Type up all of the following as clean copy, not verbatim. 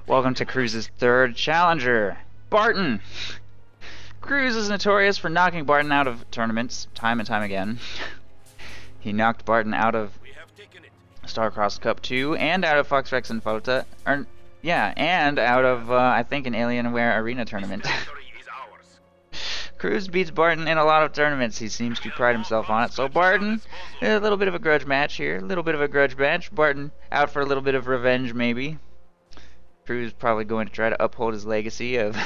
Welcome to Cruzz's third challenger, Barton. Cruzz is notorious for knocking Barton out of tournaments time and time again. He knocked Barton out of Starcross Cup 2 and out of Fox Rex and Fota, and out of I think an Alienware Arena tournament. Cruzz beats Barton in a lot of tournaments. He seems to pride himself on it. So Barton, a little bit of a grudge match here. A little bit of a grudge match. Barton out for a little bit of revenge, maybe. Cruzz probably going to try to uphold his legacy of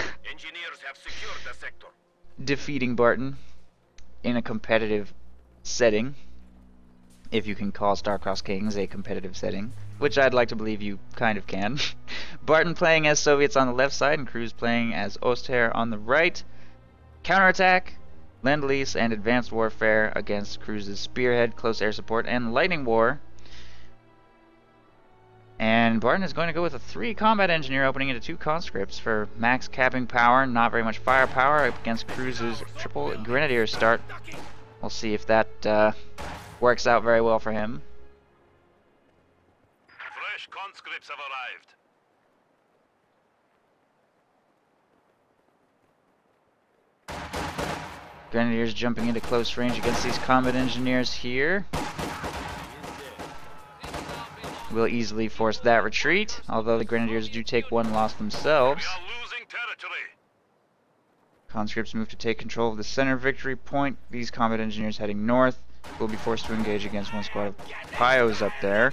defeating Barton in a competitive setting. If you can call Starcross Kings a competitive setting. Which I'd like to believe you kind of can. Barton playing as Soviets on the left side and Cruzz playing as Ostherr on the right. Counterattack, Lend-Lease, and Advanced Warfare against Cruzz's Spearhead, Close Air Support, and Lightning War. And Barton is going to go with a 3 Combat Engineer opening into 2 Conscripts for max capping power, not very much firepower, against Cruzz's triple Grenadier start. We'll see if that works out very well for him. Fresh conscripts have arrived. Grenadiers jumping into close range against these Combat Engineers here. Will easily force that retreat, although the Grenadiers do take 1 loss themselves. We are losing territory. Conscripts move to take control of the center victory point. These Combat Engineers heading north will be forced to engage against 1 squad of Pyos up there.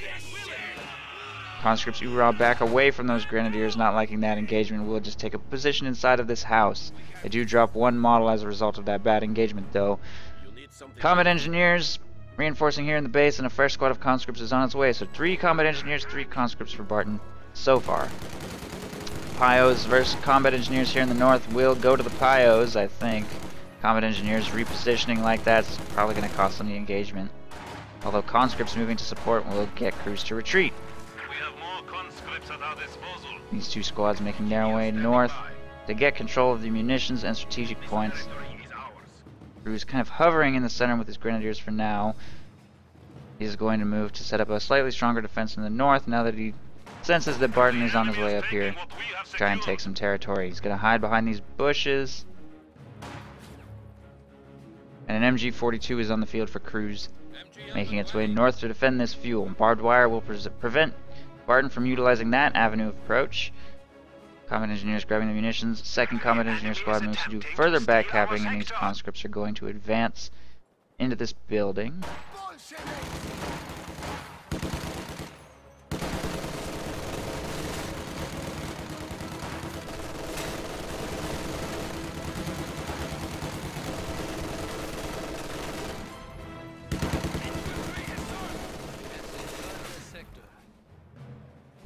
Conscripts Ura back away from those Grenadiers, not liking that engagement. Will just take a position inside of this house. They do drop 1 model as a result of that bad engagement, though. Combat Engineers reinforcing here in the base, and a fresh squad of Conscripts is on its way. So 3 Combat Engineers, 3 Conscripts for Barton so far. Pyos versus Combat Engineers here in the north will go to the Pyos, I think. Combat Engineers repositioning like that's probably going to cost them the engagement. Although Conscripts moving to support will get Cruzz to retreat. At our disposal. These 2 squads making their way north to get control of the munitions and strategic points. Cruzz kind of hovering in the center with his Grenadiers for now. He's going to move to set up a slightly stronger defense in the north now that he senses that Barton is on his way up here to try and take some territory. He's going to hide behind these bushes. And an MG-42 is on the field for Cruzz, making its way north to defend this fuel. Barbed wire will prevent Barton from utilizing that avenue of approach. Combat Engineers grabbing the munitions. 2nd Combat Engineer squad moves to do further backcapping, and these Conscripts are going to advance into this building.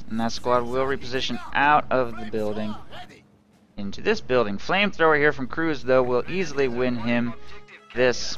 And that squad will reposition out of the building into this building. Flamethrower here from Cruzz, though, will easily win him this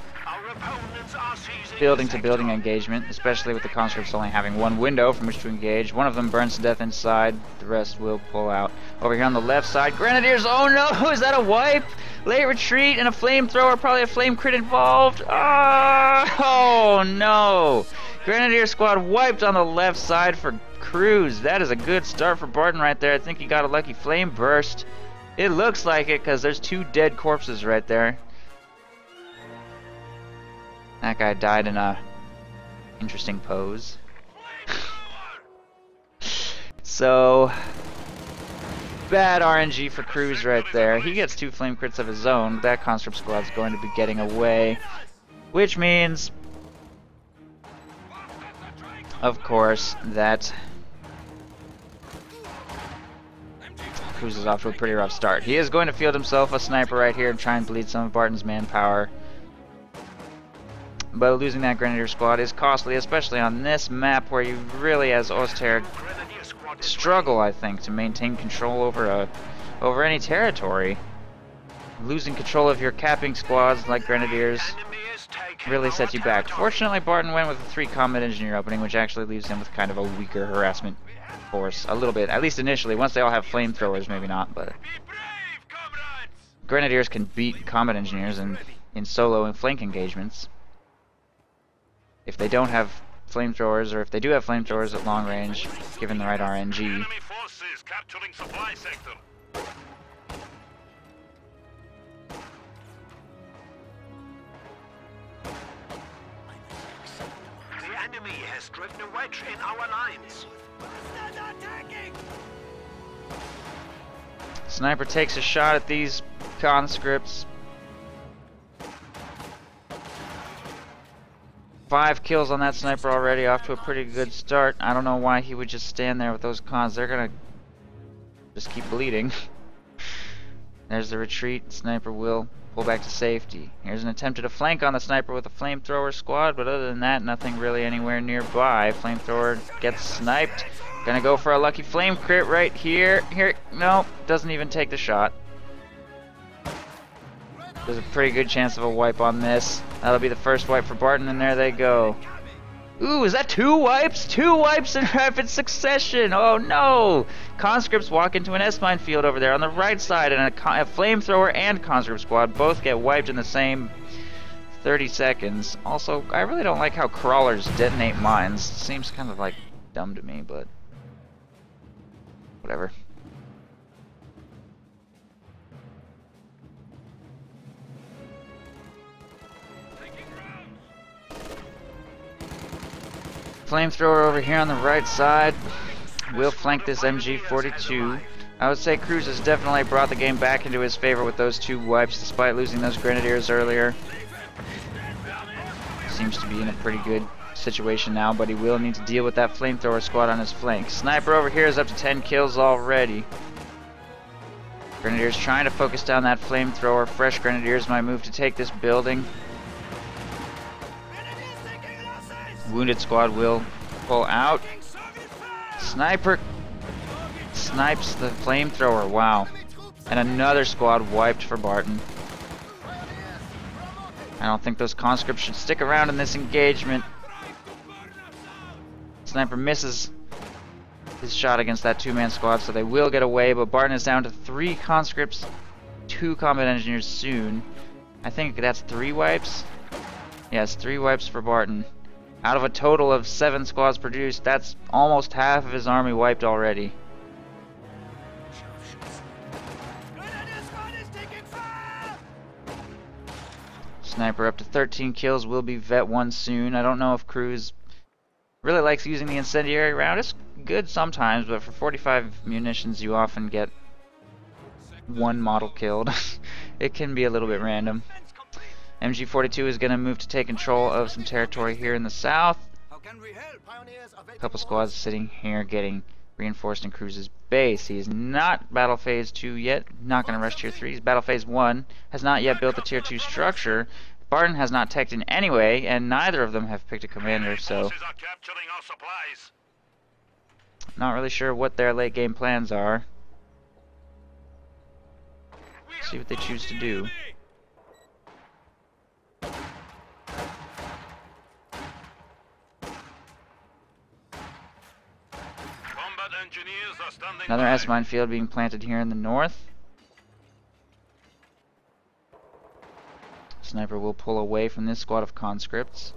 building-to-building engagement, especially with the Conscripts only having 1 window from which to engage. 1 of them burns to death inside, the rest will pull out. Over here on the left side, Grenadiers, oh no, is that a wipe? Late retreat and a Flamethrower, probably a flame crit involved. Oh no! Grenadier squad wiped on the left side for Cruzz. That is a good start for Barton right there. I think he got a lucky flame burst. It looks like it because there's 2 dead corpses right there. That guy died in a interesting pose. So bad RNG for Cruzz right there. He gets 2 flame crits of his own. That Conscript squad's going to be getting away, which means, of course, that Cruzz is off to a pretty rough start. He is going to field himself a sniper right here and try and bleed some of Barton's manpower. But losing that Grenadier squad is costly, especially on this map where you really, as Ostherr, struggle, I think, to maintain control over any territory. Losing control of your capping squads like Grenadiers really sets you back. Fortunately, Barton went with a 3 Combat Engineer opening, which actually leaves him with kind of a weaker harassment force. A little bit, at least initially. Once they all have flamethrowers, maybe not, but Grenadiers can beat Combat Engineers in solo and flank engagements. If they don't have flamethrowers, or if they do have flamethrowers at long range, given the right RNG. Enemy forces capturing supply sector. The enemy has driven a wedge in our lines. Sniper takes a shot at these conscripts. 5 kills on that sniper already, off to a pretty good start. I don't know why he would just stand there with those cons. They're gonna just keep bleeding. There's the retreat. Sniper will pull back to safety. Here's an attempt at a flank on the sniper with a flamethrower squad, but other than that, nothing really anywhere nearby. Flamethrower gets sniped. Gonna go for a lucky flame crit right here. Nope, doesn't even take the shot. There's a pretty good chance of a wipe on this. That'll be the first wipe for Barton, and there they go. Ooh, is that 2 wipes? 2 wipes in rapid succession! Oh no! Conscripts walk into an S-mine field over there on the right side, and a flamethrower and conscript squad both get wiped in the same 30 seconds. Also, I really don't like how crawlers detonate mines. Seems kind of like dumb to me, but whatever. Flamethrower over here on the right side will flank this MG42. I would say Cruzz has definitely brought the game back into his favor with those 2 wipes, despite losing those grenadiers earlier. Seems to be in a pretty good situation now, but he will need to deal with that flamethrower squad on his flank. Sniper over here is up to 10 kills already. Grenadiers trying to focus down that flamethrower. Fresh Grenadiers might move to take this building. Wounded squad will pull out. Sniper snipes the flamethrower. Wow. And another squad wiped for Barton. I don't think those conscripts should stick around in this engagement. Sniper misses his shot against that 2-man squad, so they will get away, but Barton is down to 3 conscripts, 2 combat engineers soon. I think that's 3 wipes. Yes, 3 wipes for Barton. Out of a total of 7 squads produced, that's almost half of his army wiped already. Sniper up to 13 kills, will be vet 1 soon. I don't know if Cruzz really likes using the incendiary round. It's good sometimes, but for 45 munitions you often get 1 model killed. It can be a little bit random. MG42 is going to move to take control of some territory here in the south. A couple squads sitting here getting reinforced in Cruzz's base. He is not Battle Phase 2 yet, not going to rush Tier 3. He's Battle Phase 1, has not yet built the Tier 2 structure. Barton has not teched in anyway, and neither of them have picked a commander, so not really sure what their late game plans are. See what they choose to do. Another S-mine field being planted here in the north. Sniper will pull away from this squad of conscripts.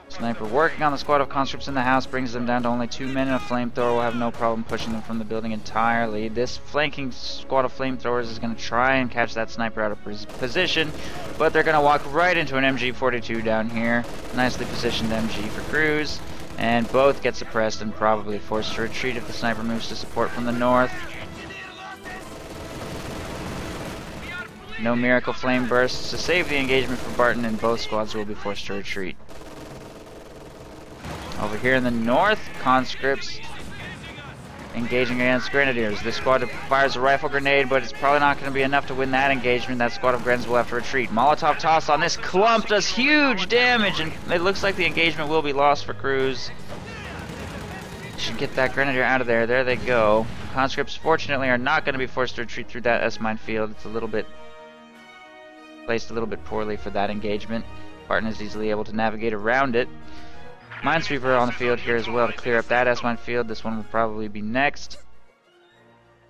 Sniper working on the squad of conscripts in the house brings them down to only 2 men, and a flamethrower will have no problem pushing them from the building entirely. This flanking squad of flamethrowers is going to try and catch that sniper out of position, but they're going to walk right into an MG42 down here. Nicely positioned MG for Cruzz, and both get suppressed and probably forced to retreat if the sniper moves to support from the north. No miracle flame bursts to save the engagement for Barton, and both squads will be forced to retreat. Over here in the north, conscripts engaging against grenadiers. This squad fires a rifle grenade, but it's probably not going to be enough to win that engagement. That squad of Grens will have to retreat. Molotov toss on this clump does huge damage, and it looks like the engagement will be lost for Cruzz. Should get that grenadier out of there. There they go. Conscripts, fortunately, are not going to be forced to retreat through that S-mine field. It's a little bit placed a little bit poorly for that engagement. Barton is easily able to navigate around it. Minesweeper on the field here as well to clear up that S-mine field. This one will probably be next.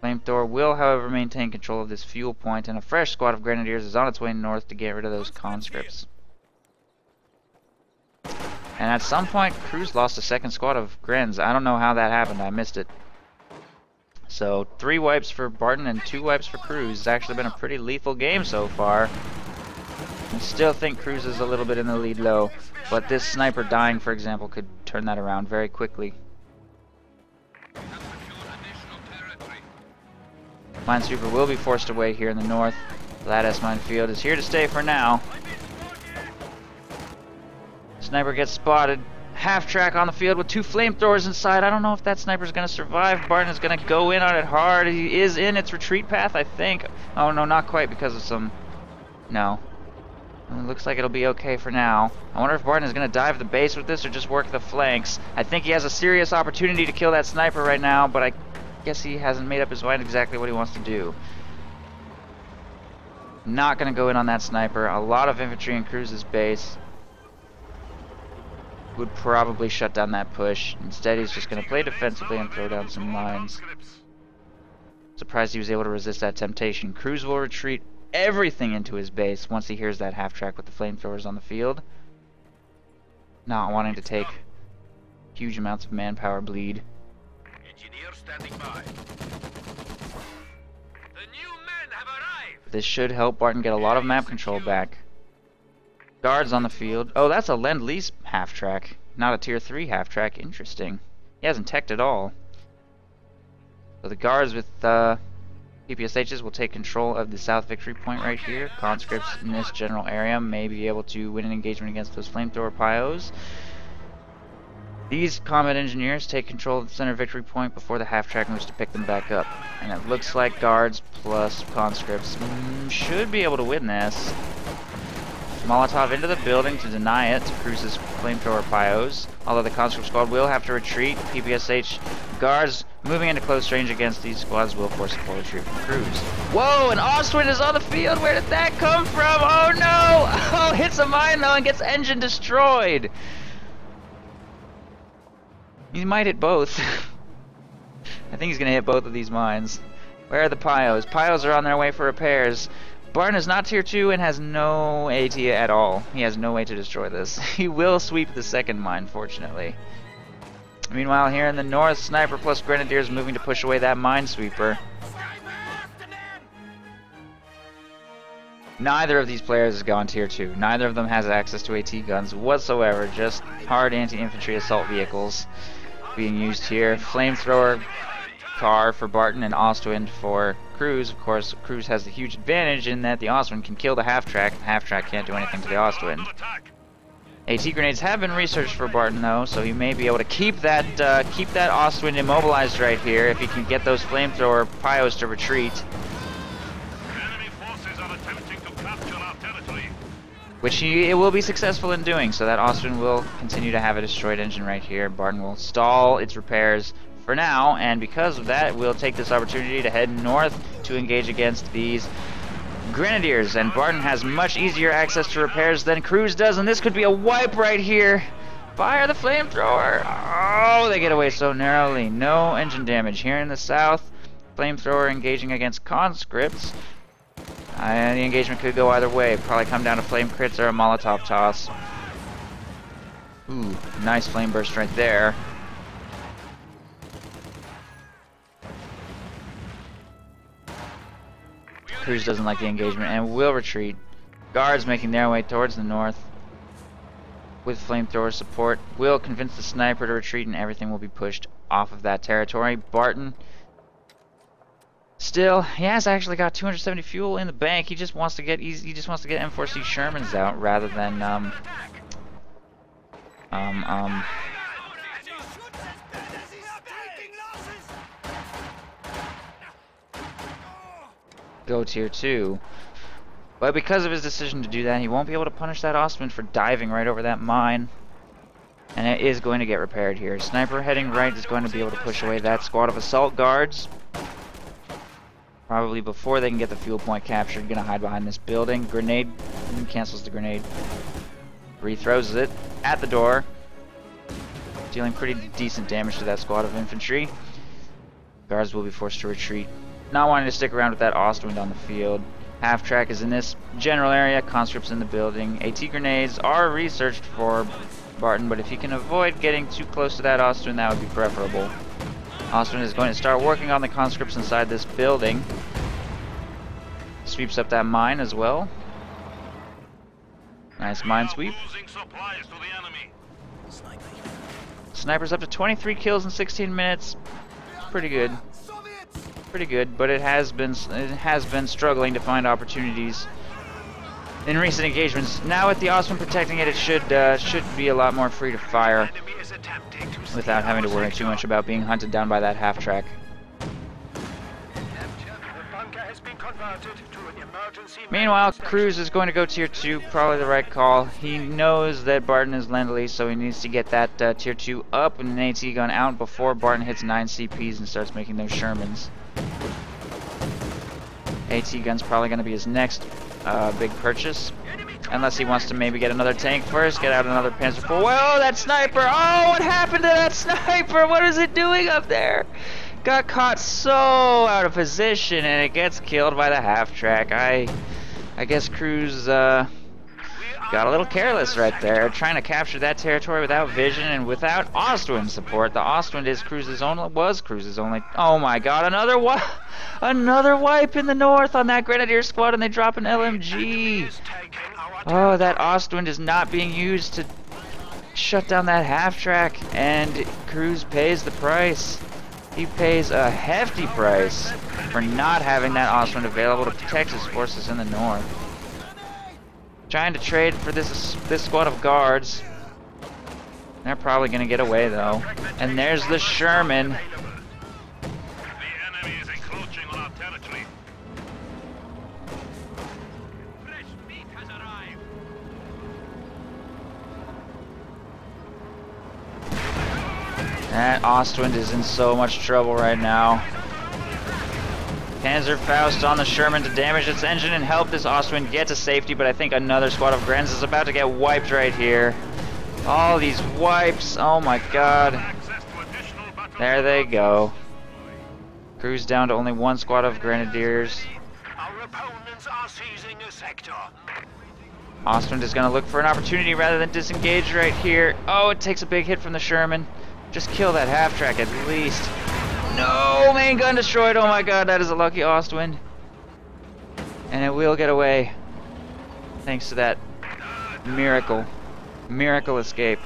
Flamethrower will, however, maintain control of this fuel point, and a fresh squad of Grenadiers is on its way north to get rid of those conscripts. And at some point, Cruzz lost a second squad of Grens. I don't know how that happened. I missed it. So 3 wipes for Barton and 2 wipes for Cruzz. It's actually been a pretty lethal game so far. I still think Cruzz is a little bit in the lead though, but this sniper dying, for example, could turn that around very quickly. Minesweeper will be forced away here in the north. Lattice minefield is here to stay for now. Sniper gets spotted. Half track on the field with 2 flamethrowers inside. I don't know if that sniper's going to survive. Barton is going to go in on it hard. He is in its retreat path, I think. Oh no, not quite because of some... No. It looks like it'll be okay for now. I wonder if Barton is going to dive the base with this or just work the flanks. I think he has a serious opportunity to kill that sniper right now, but I guess he hasn't made up his mind exactly what he wants to do. Not going to go in on that sniper. A lot of infantry in Cruzz's base would probably shut down that push. Instead, he's just going to play defensively and throw down some mines. Surprised he was able to resist that temptation. Cruzz will retreat everything into his base once he hears that half track with the flamethrowers on the field. Not wanting to take huge amounts of manpower bleed. Engineer standing by. The new men have arrived. This should help Barton get a lot of map control back. Guards on the field. Oh, that's a Lend-Lease half-track, not a Tier 3 half-track. Interesting. He hasn't teched at all. So the guards with PPSHs will take control of the south victory point right here. Conscripts in this general area may be able to win an engagement against those flamethrower pyos. These combat engineers take control of the center victory point before the half-track moves to pick them back up. And it looks like guards plus conscripts should be able to win this. Molotov into the building to deny it to Cruzz's flamethrower pyos. Although the conscript squad will have to retreat. PPSH guards moving into close range against these squads will force a full retreat from Cruzz. Whoa, an Ostwind is on the field! Where did that come from? Oh no! Oh, hits a mine though and gets engine destroyed! He might hit both. I think he's gonna hit both of these mines. Where are the pyos? Pyos are on their way for repairs. Barton is not Tier 2 and has no AT at all. He has no way to destroy this. He will sweep the second mine, fortunately. Meanwhile, here in the north, Sniper plus Grenadiers moving to push away that Minesweeper. Neither of these players has gone Tier 2. Neither of them has access to AT guns whatsoever. Just hard anti-infantry assault vehicles being used here. Flamethrower car for Barton and Ostwind for Cruzz. Of course, Cruzz has the huge advantage in that the Ostwind can kill the half-track. The half-track can't do anything to the Ostwind. AT grenades have been researched for Barton though, so he may be able to keep that Ostwind immobilized right here if he can get those flamethrower pyos to retreat. Enemy forces are attempting to capture our territory. Which it will be successful in doing, so that Ostwind will continue to have a destroyed engine right here. Barton will stall its repairs for now, and because of that, we'll take this opportunity to head north to engage against these Grenadiers. And Barton has much easier access to repairs than Cruzz does, and this could be a wipe right here. Fire the flamethrower! Oh, they get away so narrowly. No engine damage here in the south. Flamethrower engaging against conscripts. The engagement could go either way. Probably come down to flame crits or a Molotov toss. Ooh, nice flame burst right there. Cruzz doesn't like the engagement and will retreat. Guards making their way towards the north with flamethrower support will convince the sniper to retreat, and everything will be pushed off of that territory. Barton still, he has actually got 270 fuel in the bank. He just wants to get M4C Shermans out rather than go Tier 2. But because of his decision to do that, he won't be able to punish that Ostwind for diving right over that mine. And it is going to get repaired here. Sniper heading right is going to be able to push away that squad of assault guards. Probably before they can get the fuel point captured. Gonna hide behind this building. Grenade cancels the grenade. Rethrows it at the door. Dealing pretty decent damage to that squad of infantry. Guards will be forced to retreat. not wanting to stick around with that Ostwind on the field. Half-track is in this general area, conscripts in the building. AT grenades are researched for Barton, but if he can avoid getting too close to that Ostwind, that would be preferable. Ostwind is going to start working on the conscripts inside this building. Sweeps up that mine as well. Nice mine sweep. Losing supplies to the enemy. Sniper's up to 23 kills in 16 minutes. Pretty good. Pretty good, but it has been struggling to find opportunities in recent engagements. Now with the Ostwind protecting it, it should be a lot more free to fire without having to worry too much about being hunted down by that half-track. Meanwhile, Cruzz is going to go tier 2, probably the right call. He knows that Barton is Lend-Lease, so he needs to get that tier 2 up and an AT gun out before Barton hits 9 CPs and starts making those Shermans. AT gun's probably going to be his next big purchase. Unless he wants to maybe get another tank first, get out another Panzer IV. Whoa, that sniper! Oh, what happened to that sniper? What is it doing up there? Got caught so out of position, and it gets killed by the half-track. I guess Cruzz got a little careless right there, trying to capture that territory without vision and without Ostwind support. The Ostwind is Cruzz's only. Oh my God! Another wipe in the north on that Grenadier squad, and they drop an LMG. Oh, that Ostwind is not being used to shut down that half-track, and Cruzz pays the price. He pays a hefty price for not having that Ostwind available to protect his forces in the north. Trying to trade for this squad of guards. They're probably going to get away though. And there's the Sherman. The enemy is encroaching on our territory. Fresh meat has arrived. That Ostwind is in so much trouble right now. Panzerfaust on the Sherman to damage its engine and help this Ostwind get to safety, but I think another squad of Grens is about to get wiped right here. All these wipes, oh my God. There they go. Cruzz down to only one squad of Grenadiers. Our opponents are seizing a sector. Ostwind is going to look for an opportunity rather than disengage right here. Oh, it takes a big hit from the Sherman. Just kill that half-track at least. No! Main gun destroyed! Oh my God, that is a lucky Ostwind. And it will get away. Thanks to that miracle escape.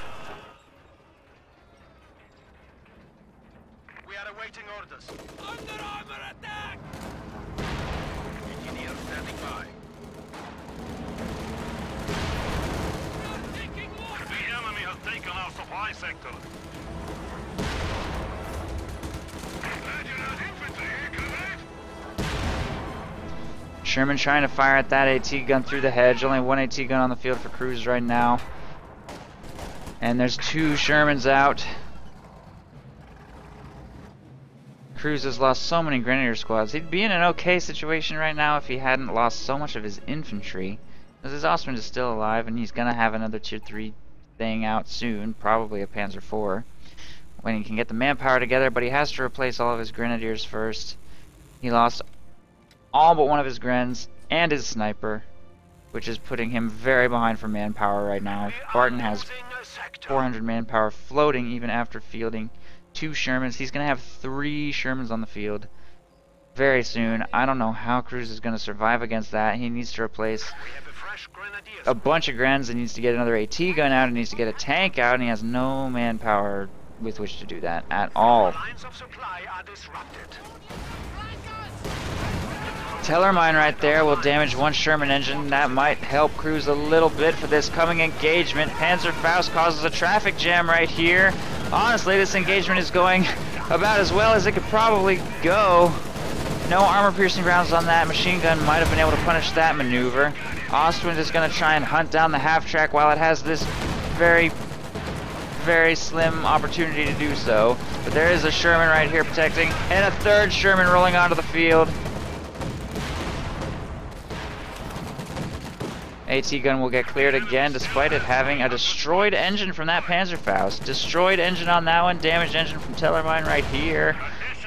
We are awaiting orders. Under armor attack! Engineer standing by. The enemy has taken our supply sector. Sherman trying to fire at that AT gun through the hedge. Only one AT gun on the field for Cruzz right now. And there's 2 Shermans out. Cruzz has lost so many Grenadier squads. He'd be in an okay situation right now if he hadn't lost so much of his infantry. Because his Ostwind is still alive, and he's going to have another tier 3 thing out soon. Probably a Panzer IV. When he can get the manpower together, but he has to replace all of his Grenadiers first. He lost all but one of his Grens and his sniper, which is putting him very behind for manpower right now. Barton has 400 manpower floating even after fielding 2 Shermans. He's going to have 3 Shermans on the field very soon. I don't know how Cruzz is going to survive against that. He needs to replace a bunch of Grens, and needs to get another AT gun out, and needs to get a tank out, and he has no manpower with which to do that at all. Lines of supply are disrupted. Teller mine right there will damage 1 Sherman engine. That might help Cruzz a little bit for this coming engagement. Panzerfaust causes a traffic jam right here. Honestly, this engagement is going about as well as it could probably go. No armor-piercing rounds on that. Machine gun might have been able to punish that maneuver. Ostwind is going to try and hunt down the half-track while it has this very slim opportunity to do so. But there is a Sherman right here protecting, and a 3rd Sherman rolling onto the field. AT gun will get cleared again despite it having a destroyed engine from that Panzerfaust. Destroyed engine on that one, damaged engine from Tellermine right here.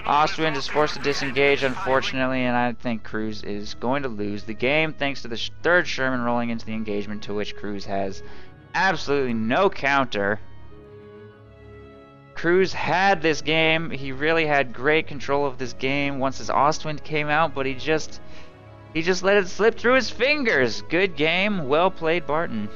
Ostwind is forced to disengage, unfortunately, and I think Cruzz is going to lose the game thanks to the third Sherman rolling into the engagement, to which Cruzz has absolutely no counter. Cruzz had this game. He really had great control of this game once his Ostwind came out, but he just let it slip through his fingers. Good game. Well played, Barton.